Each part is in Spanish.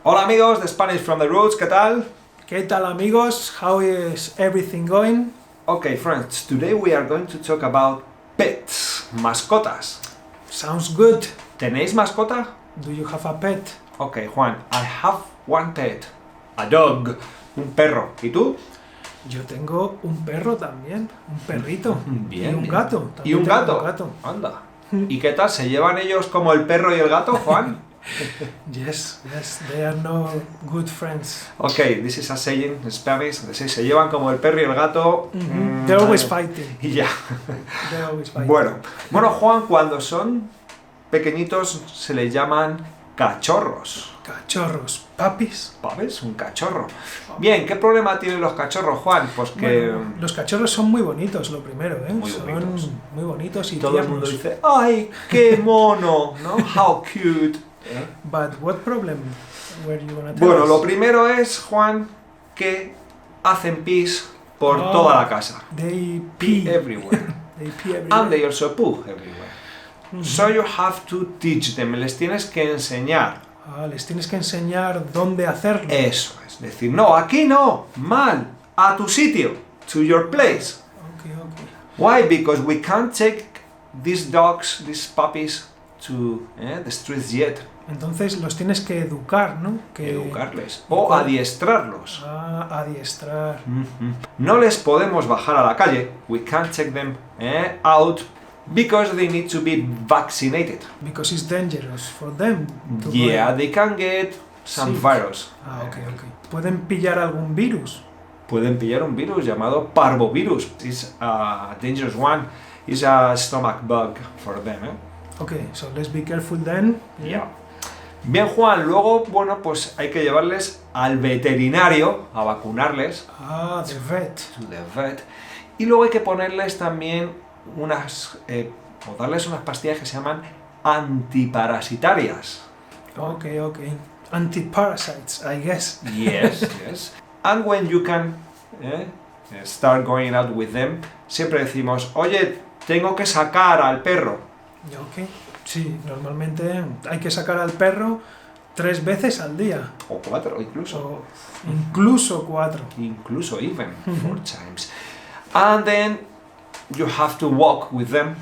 Hola amigos de Spanish from the Roots, ¿qué tal? ¿Qué tal amigos? How is everything going? Okay friends, today we are going to talk about pets, mascotas. Sounds good. ¿Tenéis mascota? Do you have a pet? Okay Juan, I have one pet, a dog, un perro. ¿Y tú? Yo tengo un perro también, un perrito. Bien, y un bien. gato. ¿Y un tengo gato? un gato. Anda. ¿Y qué tal? ¿Se llevan ellos como el perro y el gato, Juan? Yes, they are no good friends. Okay, this is a saying in Spanish. Se llevan como el perro y el gato. They're always fighting. Y ya. They're always fighting. Bueno, Juan, cuando son pequeñitos se les llaman cachorros. Cachorros, papis. ¿Papes? Un cachorro. Bien, ¿qué problema tienen los cachorros, Juan? Pues que Bueno, los cachorros son muy bonitos, lo primero, ¿eh? Muy son bonitos. muy bonitos y todo el tiernos. mundo dice, ¡ay, qué mono! ¿No? How cute. But what problem were you gonna tell Bueno, us? lo primero es, Juan, que hacen pis por toda la casa. They Pee pee. everywhere. They pee everywhere. And they also poo everywhere. So you have to teach them. Les tienes que enseñar. Les tienes que enseñar dónde hacerlo. Eso es decir, no, aquí no, mal, a tu sitio, to your place. Okay. Why? Because we can't take these dogs, these puppies to the streets yet. Entonces los tienes que educar, ¿no? Educarles o adiestrarlos. Adiestrar. No les podemos bajar a la calle. We can't take them out because they need to be vaccinated. Because it's dangerous for them. To Yeah, go. they can get some Sick. virus. Okay. ¿Pueden pillar algún virus? Pueden pillar un virus llamado parvovirus. It's a dangerous one. It's a stomach bug for them. Okay, so let's be careful then. Yeah. Bien, Juan, luego, bueno, pues hay que llevarles al veterinario a vacunarles. The vet. To the vet. Y luego hay que ponerles también o darles unas pastillas que se llaman antiparasitarias. Okay. Antiparasites, I guess. Yes. And when you can start going out with them, siempre decimos, oye, tengo que sacar al perro. Okay. Sí, normalmente hay que sacar al perro 3 veces al día. O 4 incluso. O incluso 4. Incluso even 4 times. And then you have to walk with them.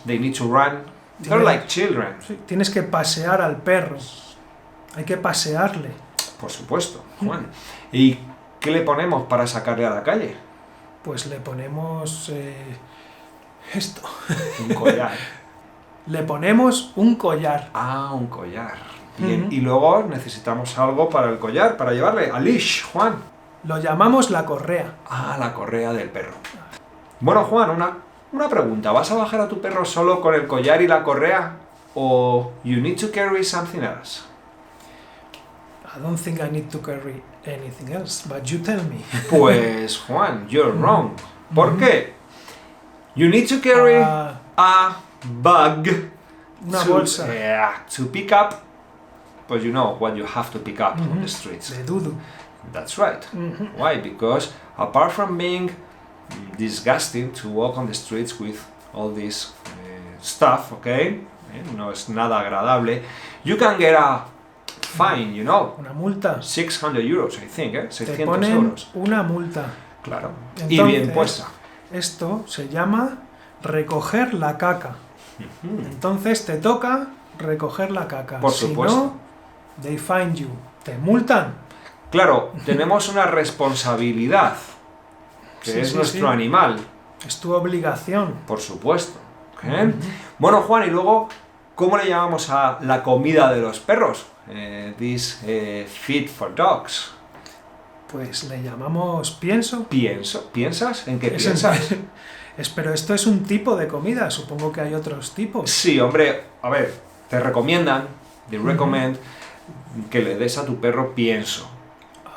They need to run. They're like children. Sí, tienes que pasear al perro. Hay que pasearle. Por supuesto, Juan. ¿Y qué le ponemos para sacarle a la calle? Pues le ponemos esto. Un collar. Le ponemos un collar. Ah, un collar. Bien. Y luego necesitamos algo para el collar, para llevarle. A leash, Juan. Lo llamamos la correa. Ah, la correa del perro. Bueno, Juan, una pregunta. ¿Vas a bajar a tu perro solo con el collar y la correa? ¿O you need to carry something else? I don't think I need to carry anything else, but you tell me. Pues, Juan, you're wrong. ¿Por qué? You need to carry a bag. Una bolsa. To pick up, pues you know what you have to pick up on the streets. De dudo. That's right. Why? Because apart from being disgusting to walk on the streets with all this stuff, okay? No es nada agradable. You can get a fine, you know. Una multa. 600 euros, I think, Te 600 ponen euros. una multa. Claro. Entonces, Y bien puesta. Esto se llama recoger la caca. Entonces te toca recoger la caca. Por si supuesto. no, they find you. Te multan. Claro, tenemos una responsabilidad, que Sí, es sí, nuestro sí. animal, Es tu obligación. por supuesto. Bueno, Juan, y luego, ¿cómo le llamamos a la comida de los perros? This feed for dogs. Pues le llamamos pienso. ¿Piensas? ¿En qué Es piensas? Pero esto es un tipo de comida, supongo que hay otros tipos. Sí, hombre, a ver, te recomiendan, they recommend, que le des a tu perro pienso.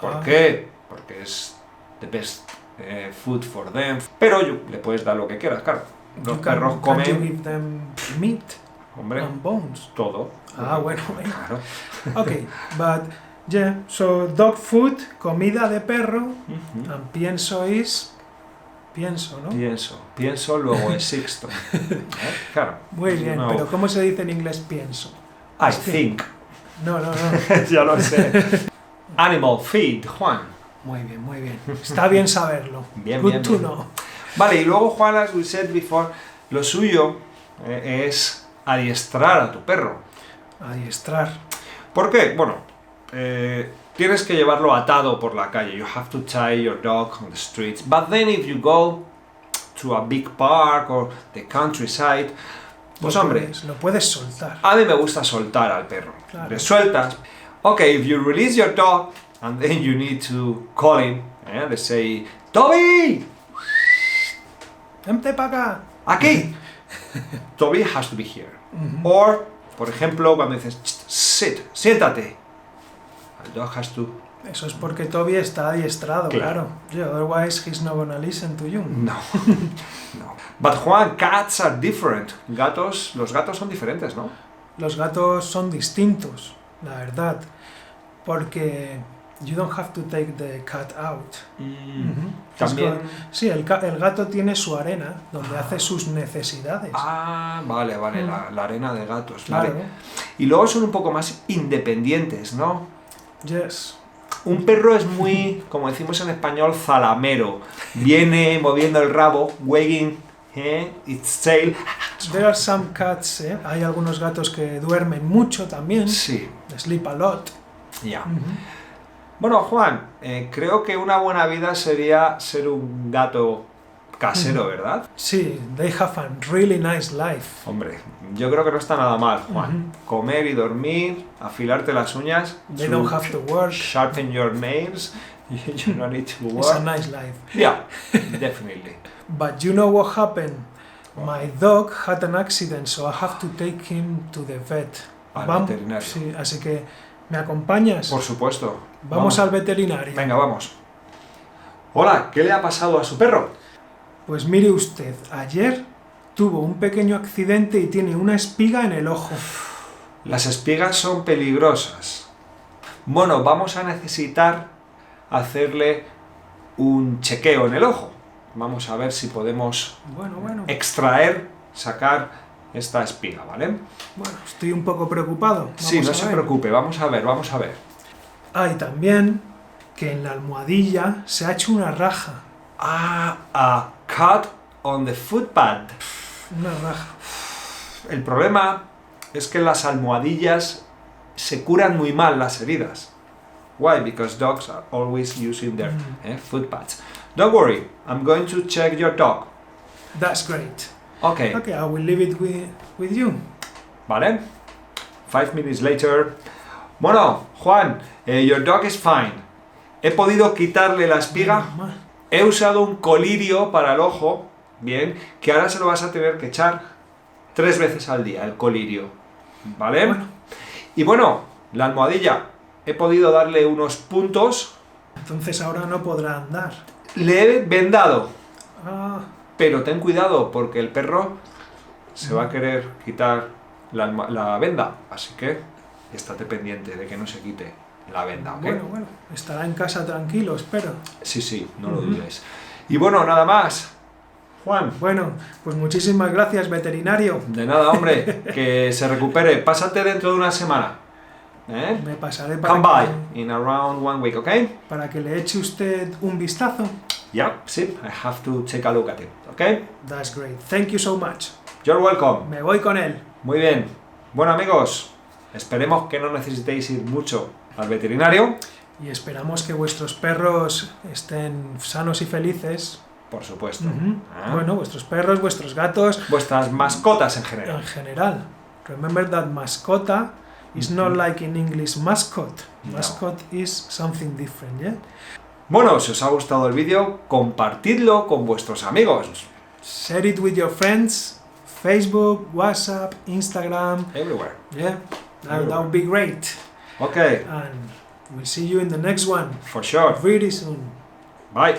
¿Por qué? Porque es the best food for them. Pero le puedes dar lo que quieras, claro. Los perros Can't you comen, give them meat hombre, and bones? todo. Bueno. Claro. Okay, but yeah, so dog food, comida de perro, and pienso is pienso, ¿no? Pienso, luego existo. Claro. Muy bien, No. pero ¿cómo se dice en inglés pienso? I think. No. Ya lo sé. Animal feed, Juan. Muy bien. Está bien saberlo. Bien, Good bien, to bien. know. Vale, y luego, Juan, as we said before, lo suyo es adiestrar a tu perro. Adiestrar. ¿Por qué? Bueno, tienes que llevarlo atado por la calle. You have to tie your dog on the streets. But then if you go to a big park or the countryside, pues hombre, Lo puedes soltar. a mí me gusta soltar al perro. Claro. Le sueltas. Okay, if you release your dog and then you need to call him, they say, Toby, Vente para acá. aquí. Toby has to be here. Or, por ejemplo, cuando dices, sit, siéntate. El dog has to... Eso es porque Toby está adiestrado, Claro. claro. Yeah, otherwise he's not gonna listen to you. No, no. But Juan, cats are different. Los gatos son diferentes, ¿no? Los gatos son distintos, la verdad. Porque you don't have to take the cat out. También... Sí, el gato tiene su arena donde hace sus necesidades. Ah, vale, la arena de gatos, Claro. vale. Y luego son un poco más independientes, ¿no? Yes. Un perro es muy, como decimos en español, zalamero. Viene moviendo el rabo, wagging its tail. There are some cats, hay algunos gatos que duermen mucho también. Sí, Sleep a lot. ya. Bueno, Juan, creo que una buena vida sería ser un gato casero, ¿verdad? Sí, they have a really nice life. Hombre, yo creo que no está nada mal, Juan. Comer y dormir, afilarte las uñas. They don't have to work. Sharpen your nails. You don't need to It's a work. nice life. Yeah, definitely. But you know what happened? My dog had an accident, so I have to take him to the vet. Al Vam- veterinario. Sí, así que, ¿me acompañas? Por supuesto. Vamos al veterinario. Venga, vamos. Hola, ¿qué le ha pasado a su perro? Pues mire usted, ayer tuvo un pequeño accidente y tiene una espiga en el ojo. Las espigas son peligrosas. Bueno, vamos a necesitar hacerle un chequeo en el ojo. Vamos a ver si podemos Bueno, sacar esta espiga, ¿vale? bueno, estoy un poco preocupado. Sí, Vamos no a se ver. preocupe, vamos a ver. Hay también que en la almohadilla se ha hecho una raja. Ah, a cut on the footpad. Una raja. El problema es que las almohadillas se curan muy mal las heridas. Why? Because dogs are always using their footpads. Don't worry, I'm going to check your dog. That's great. Okay, Okay, I will leave it with you. ¿vale? 5 minutes later. Bueno, Juan, your dog is fine. He podido quitarle la espiga. Normal. He usado un colirio para el ojo, bien, que ahora se lo vas a tener que echar 3 veces al día, el colirio, ¿vale? Bueno. Y bueno, la almohadilla, he podido darle unos puntos, Entonces ahora no podrá andar. le he vendado, Ah, pero ten cuidado porque el perro se va a querer quitar la venda, así que estate pendiente de que no se quite la venda, ¿ok? bueno, estará en casa tranquilo, espero. Sí, no lo dudes. Y bueno, nada más. Juan. Bueno, pues muchísimas gracias, veterinario. De nada, hombre, que se recupere. Pásate dentro de una semana. ¿Eh? Me pasaré Come by in around 1 week, ¿ok? para que le eche usted un vistazo. Yeah, sí, I have to take a look at it, ¿ok? That's great. Thank you so much. You're welcome. Me voy con él. Muy bien. Bueno, amigos, esperemos que no necesitéis ir mucho al veterinario. Y esperamos que vuestros perros estén sanos y felices. Por supuesto. Ah. Bueno, vuestros perros, vuestros gatos, Vuestras mascotas en general. en general. Remember that mascota is not like in English mascot. No. Mascot is something different, yeah? Bueno, si os ha gustado el vídeo, compartidlo con vuestros amigos. Share it with your friends. Facebook, WhatsApp, Instagram. Everywhere. Yeah, that would be great. Okay, And we'll see you in the next one for sure. very soon. Bye.